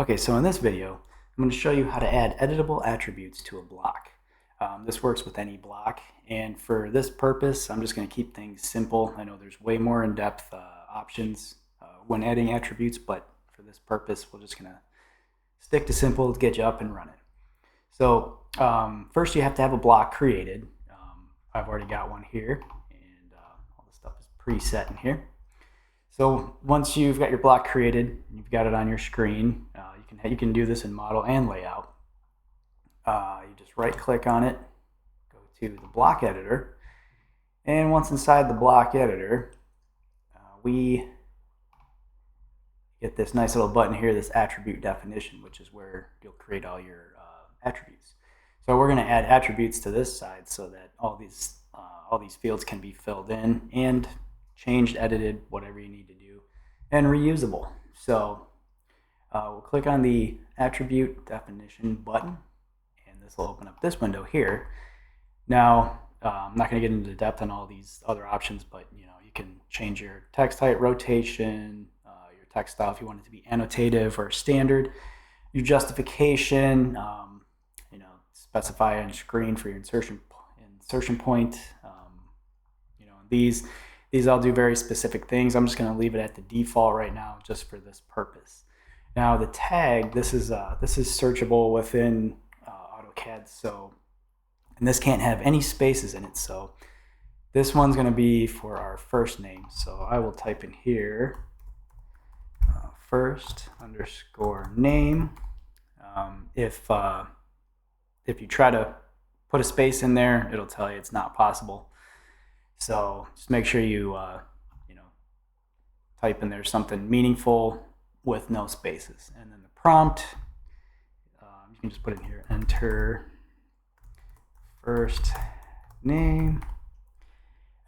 Okay, so in this video, I'm going to show you how to add editable attributes to a block. This works with any block, and for this purpose, I'm just going to keep things simple. I know there's way more in-depth options when adding attributes, but for this purpose, we're just going to stick to simple to get you up and running. So first you have to have a block created. I've already got one here, and all the stuff is preset in here. So once you've got your block created, you've got it on your screen, you can do this in model and layout. You just right click on it, go to the block editor, and once inside the block editor, we get this nice little button here, this attribute definition, which is where you'll create all your attributes. So we're going to add attributes to this side so that all these fields can be filled in and changed, edited, whatever you need to do, and reusable. So we'll click on the attribute definition button, and this will open up this window here. Now, I'm not going to get into depth on all these other options, but you can change your text height, rotation, your text style if you want it to be annotative or standard, your justification, specify on screen for your insertion point. These all do very specific things. I'm just going to leave it at the default right now, just for this purpose. Now the tag, this is searchable within AutoCAD, and this can't have any spaces in it. So this one's going to be for our first name. So I will type in here first_name. If you try to put a space in there, it'll tell you it's not possible. So just make sure you type in there something meaningful with no spaces. And then the prompt, you can just put in here, enter first name.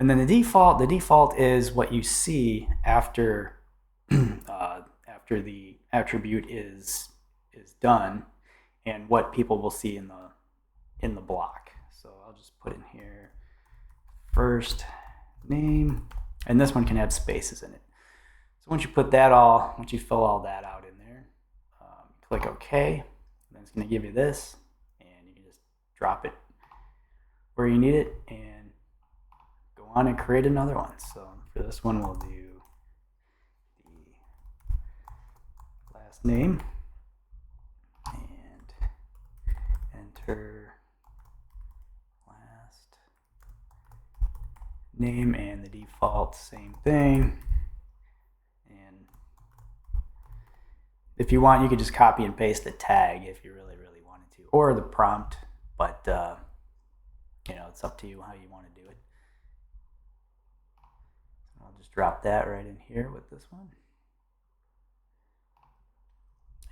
And then the default is what you see after after the attribute is done, and what people will see in the block. So I'll just put in here first name, and this one can have spaces in it. So once you fill all that out in there, click OK, and then it's going to give you this, and you can just drop it where you need it and go on and create another one. So for this one, we'll do the last name and enter last name, and the default same thing. And if you want, you could just copy and paste the tag if you really wanted to, or the prompt, but it's up to you how you want to do it. So I'll just drop that right in here with this one,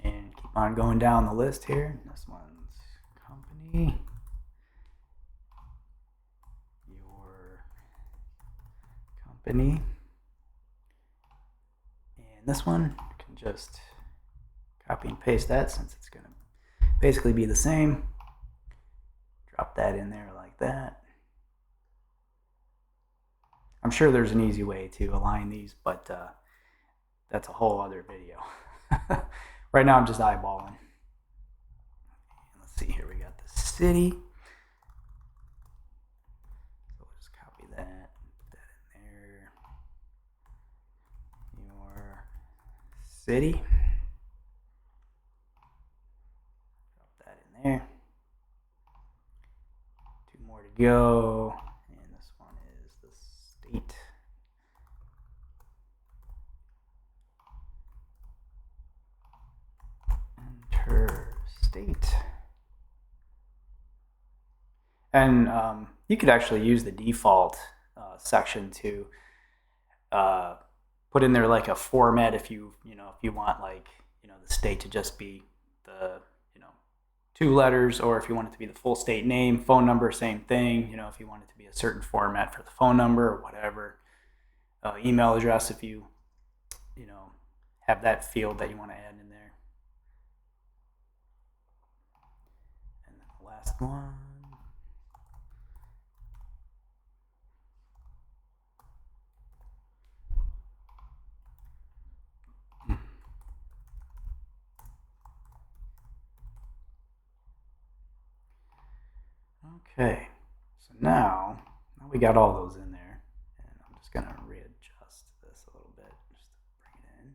and keep on going down the list here. This one's company, your company, and this one you can just copy and paste that, since it's going to basically be the same. Drop that in there like that. I'm sure there's an easy way to align these, but that's a whole other video. Right now I'm just eyeballing. Let's see here, we got the city. So we'll just copy that, put that in there. Your city. Drop that in there. Two more to go. And this one is the state. Enter state. And you could actually use the default section to put in there like a format if you want, like the state to just be the 2 letters, or if you want it to be the full state name, phone number, same thing. If you want it to be a certain format for the phone number or whatever, email address if you have that field that you want to add in there. And then the last one. Okay, so now we got all those in there, and I'm just going to readjust this a little bit just to bring it in.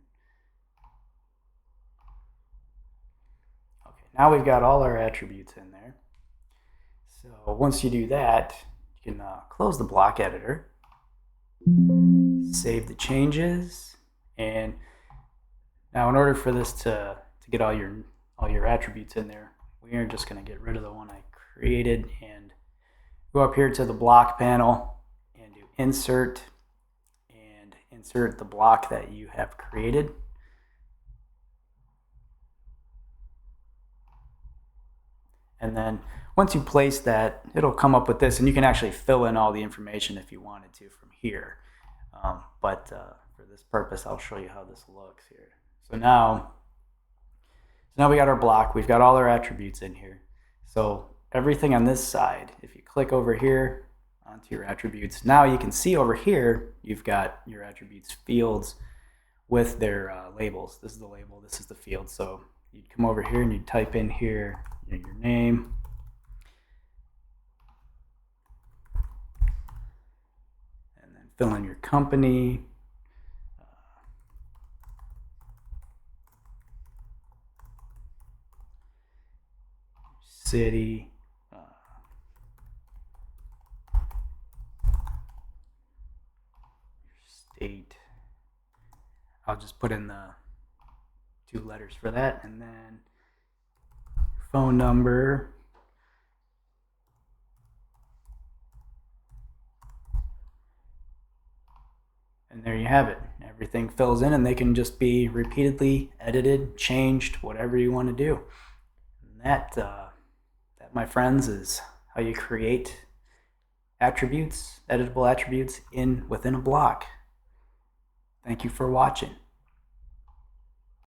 Okay, now we've got all our attributes in there. So once you do that, you can close the block editor, save the changes, and now in order for this to get all your attributes in there, we are just going to get rid of the one I created and go up here to the block panel and do insert and insert the block that you have created. And then once you place that, it'll come up with this, and you can actually fill in all the information if you wanted to from here. But for this purpose, I'll show you how this looks here. So now we got our block. We've got all our attributes in here. So everything on this side, if you click over here onto your attributes, now you can see over here, you've got your attributes fields with their labels. This is the label, this is the field. So you'd come over here and you'd type in here your name, and then fill in your company, city, state. I'll just put in the 2 letters for that, and then phone number, and there you have it. Everything fills in, and they can just be repeatedly edited, changed, whatever you want to do. And that, my friends, is how you create attributes, editable attributes within a block. Thank you for watching.